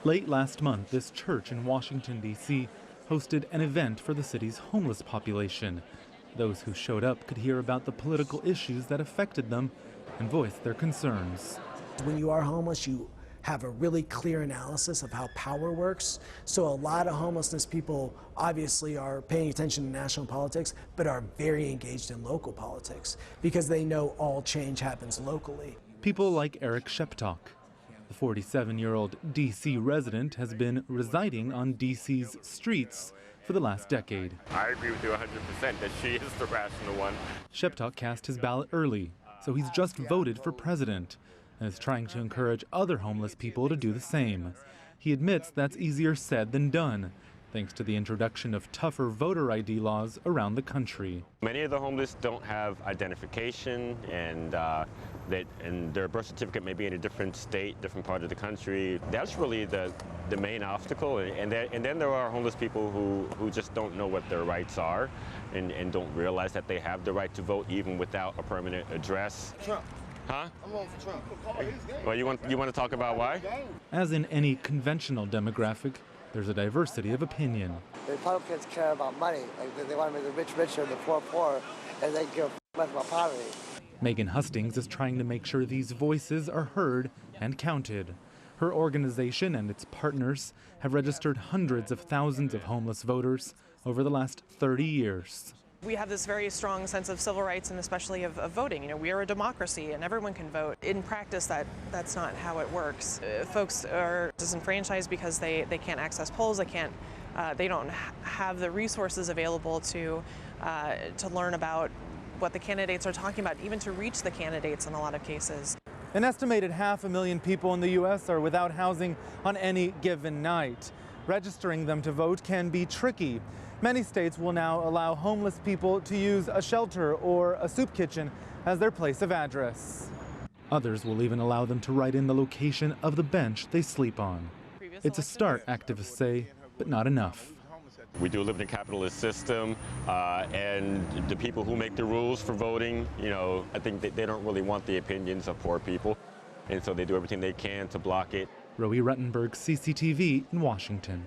Late last month, this church in Washington, D.C. hosted an event for the city's homeless population. Those who showed up could hear about the political issues that affected them and voice their concerns. When you are homeless, you have a really clear analysis of how power works. So a lot of homelessness people obviously are paying attention to national politics, but are very engaged in local politics because they know all change happens locally. People like Eric Sheptok. The 47-year-old D.C. resident has been residing on D.C.'s streets for the last decade. I agree with you 100% that she is the rational one. Sheptok cast his ballot early, so he's just voted for president and is trying to encourage other homeless people to do the same. He admits that's easier said than done, thanks to the introduction of tougher voter ID laws around the country. Many of the homeless don't have identification, and their birth certificate may be in a different state, different part of the country. That's really the main obstacle. And then there are homeless people who just don't know what their rights are and don't realize that they have the right to vote even without a permanent address. Trump. Huh? I'm voting for Trump. Well, you want to talk about why? As in any conventional demographic, there's a diversity of opinion. The Republicans care about money. Like they want to make the rich richer and the poor poorer, and they give much about poverty. Megan Hustings is trying to make sure these voices are heard and counted. Her organization and its partners have registered hundreds of thousands of homeless voters over the last 30 years. We have this very strong sense of civil rights and especially of voting. You know, we are a democracy and everyone can vote. In practice, that's not how it works. Folks are disenfranchised because they can't access polls. They don't have the resources available to learn about what the candidates are talking about, even to reach the candidates in a lot of cases. An estimated 500,000 people in the U.S. are without housing on any given night. Registering them to vote can be tricky. Many states will now allow homeless people to use a shelter or a soup kitchen as their place of address. Others will even allow them to write in the location of the bench they sleep on. It's a start, activists say, but not enough. We do live in a capitalist system, and the people who make the rules for voting, I think that they don't really want the opinions of poor people, and so they do everything they can to block it. Roee, Ruttenberg, CCTV in Washington.